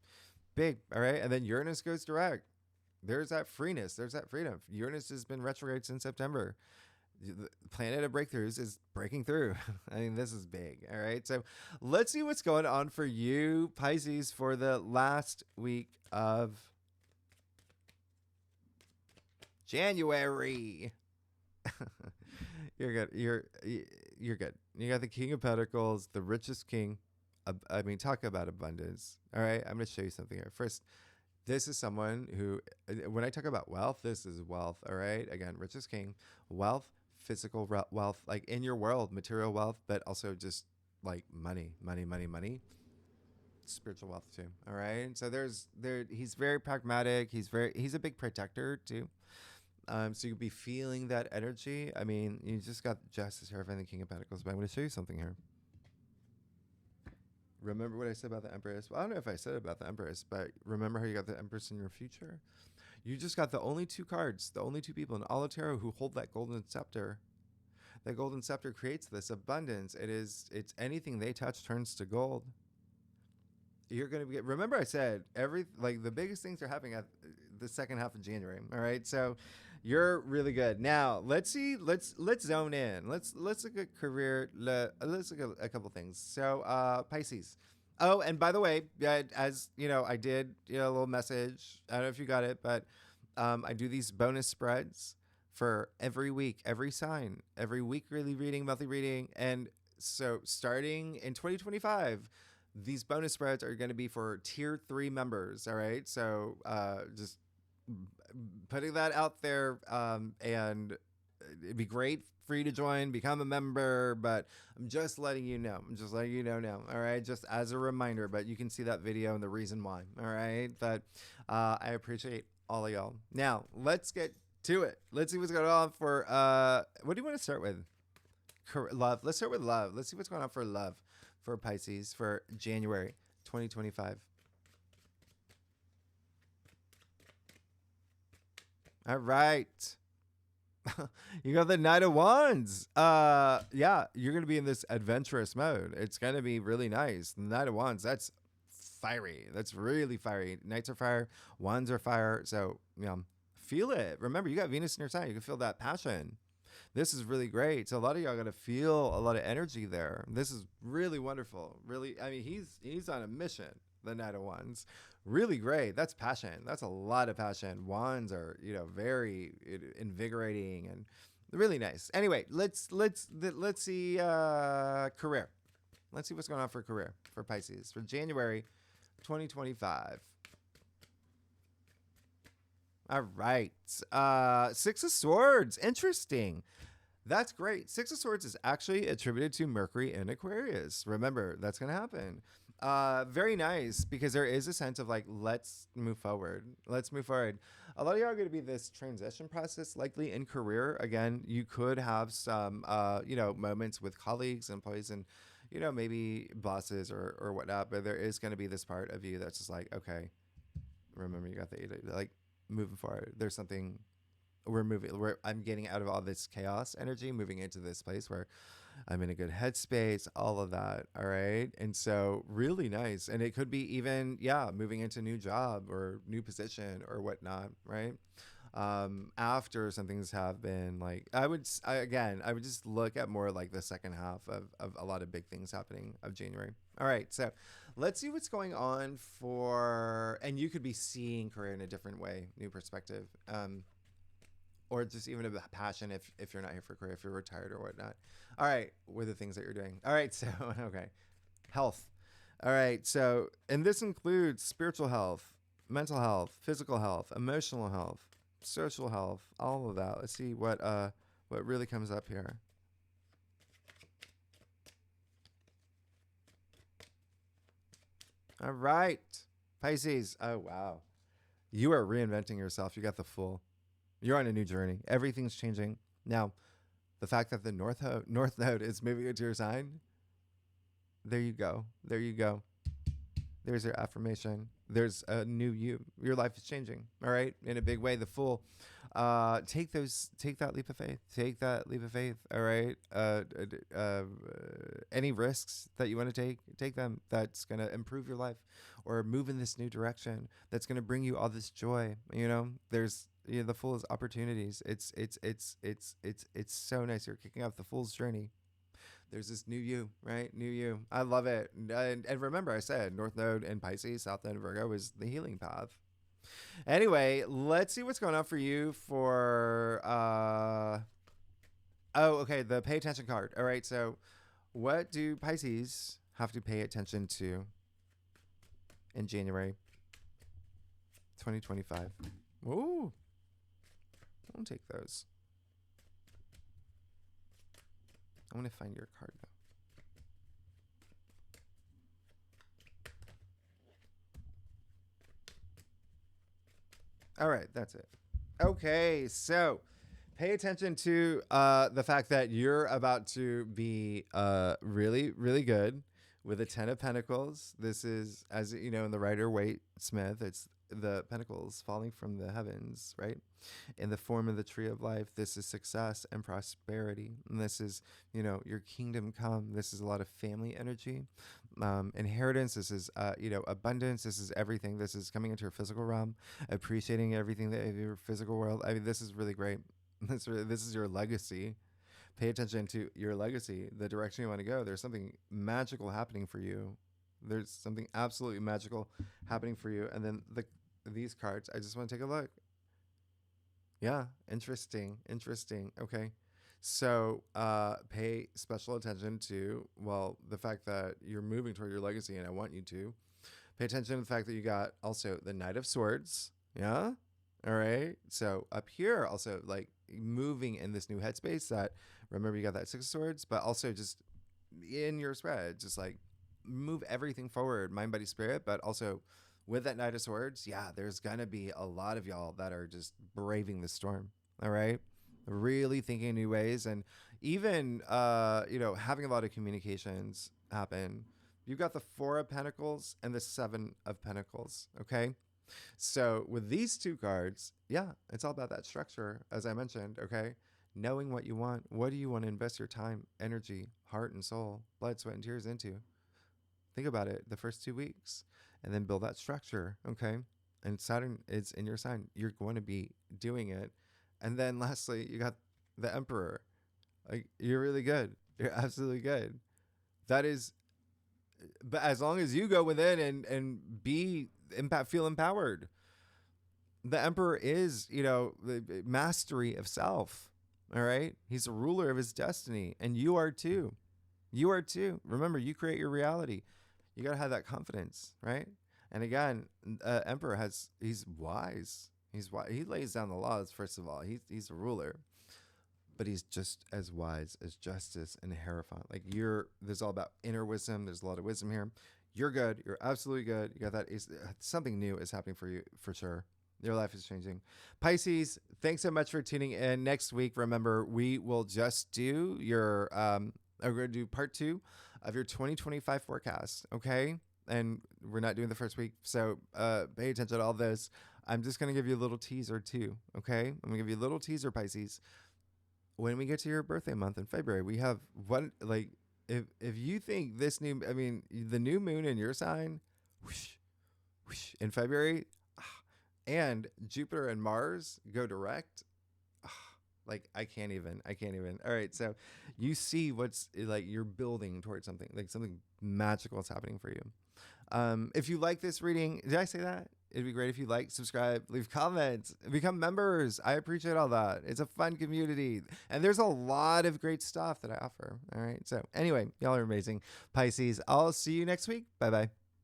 big. All right. And then Uranus goes direct. There's that freeness. There's that freedom. Uranus has been retrograde since September. The planet of breakthroughs is breaking through. I mean, this is big. All right. So let's see what's going on for you, Pisces, for the last week of January. You're good. You're good. You got the King of Pentacles, the richest king. I mean, talk about abundance. All right. I'm going to show you something here. First, this is someone who, when I talk about wealth, this is wealth, all right? Again, richest king, wealth, physical wealth, like in your world, material wealth, but also just like money, spiritual wealth too, all right? So he's very pragmatic. He's a big protector too. So you'll be feeling that energy. I mean, you just got Justice here and the King of Pentacles, but I'm going to show you something here. Remember what I said about the Empress? Well, I don't know if I said it about the Empress, but remember how you got the Empress in your future? You just got the only two cards, the only two people in all of tarot who hold that golden scepter. That golden scepter creates this abundance. It's anything they touch turns to gold. You're going to remember I said the biggest things are happening at the second half of January. All right. So you're really good. Now let's zone in. Let's look at career. Let's look at a couple things. So Pisces. Oh, and by the way, as you know, I did a little message. I don't know if you got it, but I do these bonus spreads for every week, every sign, every weekly reading, monthly reading. And so starting in 2025, these bonus spreads are going to be for tier 3 members. All right. So just putting that out there, and it'd be great for you to join, become a member, but I'm just letting you know. Now. All right. Just as a reminder, but you can see that video and the reason why. All right. But I appreciate all of y'all. Now, let's get to it. Let's see what's going on for what do you want to start with? Love. Let's start with love. Let's see what's going on for love for Pisces for January 2025. All right. You got the Knight of Wands. Yeah, you're gonna be in this adventurous mode. It's gonna be really nice. The Knight of Wands, that's fiery. That's really fiery. Knights are fire, wands are fire. So, feel it. Remember, you got Venus in your sign. You can feel that passion. This is really great. So a lot of y'all got to feel a lot of energy there. This is really wonderful. Really, I mean, he's on a mission. The Knight of Wands, really great. That's passion. That's a lot of passion. Wands are very invigorating and really nice. Anyway, let's see career. Let's see what's going on for career for Pisces for January 2025. All right. Six of Swords. Interesting. That's great. Six of Swords is actually attributed to Mercury in Aquarius. Remember, that's going to happen. Very nice, because there is a sense of like, let's move forward. Let's move forward. A lot of y'all are going to be this transition process, likely in career. Again, you could have some, moments with colleagues, employees, and, maybe bosses or whatnot. But there is going to be this part of you that's just like, okay, remember you got the like moving forward. There's something I'm getting out of all this chaos energy, moving into this place where I'm in a good headspace, all of that. All right. And so really nice. And it could be even, moving into a new job or new position or whatnot. Right. After some things have been like, I would just look at more like the second half of a lot of big things happening of January. All right. So let's see what's going on and you could be seeing career in a different way, new perspective. Or just even a passion if you're not here for career, if you're retired or whatnot. All right, what are the things that you're doing? All right, so, okay. Health. All right, so, and this includes spiritual health, mental health, physical health, emotional health, social health, all of that. Let's see what really comes up here. All right, Pisces. Oh, wow. You are reinventing yourself. You got the Fool. You're on a new journey. Everything's changing. Now, the fact that the North Node is moving into your sign, there you go. There you go. There's your affirmation. There's a new you. Your life is changing. All right, in a big way. The Fool. Take that leap of faith. Take that leap of faith. All right. Any risks that you want to take them. That's gonna improve your life, or move in this new direction. That's gonna bring you all this joy. There's the Fool is opportunities. It's so nice. You're kicking off the Fool's journey. There's this new you, right? New you. I love it. And remember, I said North Node in Pisces, South Node in Virgo is the healing path. Anyway, let's see what's going on for you for the pay attention card. All right, so what do Pisces have to pay attention to in January 2025? Ooh. I'll take those. I want to find your card now. All right, that's it. Okay, so pay attention to the fact that you're about to be really, really good with a 10 of Pentacles. This is, as you know, in the Rider-Waite Smith, it's the pentacles falling from the heavens, right? In the form of the tree of life. This is success and prosperity. And this is, your kingdom come. This is a lot of family energy, inheritance. This is, abundance. This is everything. This is coming into your physical realm, appreciating everything that in your physical world. I mean, this is really great. This is your legacy. Pay attention to your legacy, the direction you want to go. There's something magical happening for you. There's something absolutely magical happening for you. And then these cards, I just want to take a look. Yeah, interesting. Okay. So pay special attention to, the fact that you're moving toward your legacy, and I want you to. Pay attention to the fact that you got also the Knight of Swords. Yeah? All right. So up here, also like moving in this new headspace that, remember, you got that Six of Swords, but also just in your spread, just like move everything forward, mind, body, spirit, but also with that Knight of Swords, yeah, there's going to be a lot of y'all that are just braving the storm. All right. Really thinking in new ways, and even, having a lot of communications happen. You've got the Four of Pentacles and the Seven of Pentacles. Okay. So with these two cards, yeah, it's all about that structure, as I mentioned. Okay. Knowing what you want. What do you want to invest your time, energy, heart, and soul, blood, sweat, and tears into? Think about it the first 2 weeks, and then build that structure. Okay. And Saturn is in your sign. You're going to be doing it. And then lastly, you got the Emperor. Like, you're really good. You're absolutely good. That is, but as long as you go within and feel empowered. The Emperor is, the mastery of self. All right. He's a ruler of his destiny, and you are too. You are too. Remember, you create your reality. You got to have that confidence, right? And again, Emperor he's wise. He's wise. He lays down the laws, first of all. He's a ruler, but he's just as wise as Justice and Hierophant. Like, there's all about inner wisdom. There's a lot of wisdom here. You're good. You're absolutely good. You got that. Something new is happening for you, for sure. Your life is changing. Pisces, thanks so much for tuning in. Next week, remember, we will just do we're going to do part 2 of your 2025 forecast. Okay. And we're not doing the first week. So pay attention to all this. I'm just going to give you a little teaser too. Okay. I'm going to give you a little teaser, Pisces. When we get to your birthday month in February, we have if you think the new moon in your sign, whoosh, whoosh, in February, and Jupiter and Mars go direct. Like, I can't even. All right. So you see what's like, you're building towards something, like something magical is happening for you. If you like this reading, did I say that? It'd be great if you like, subscribe, leave comments, become members. I appreciate all that. It's a fun community, and there's a lot of great stuff that I offer. All right. So anyway, y'all are amazing. Pisces, I'll see you next week. Bye-bye.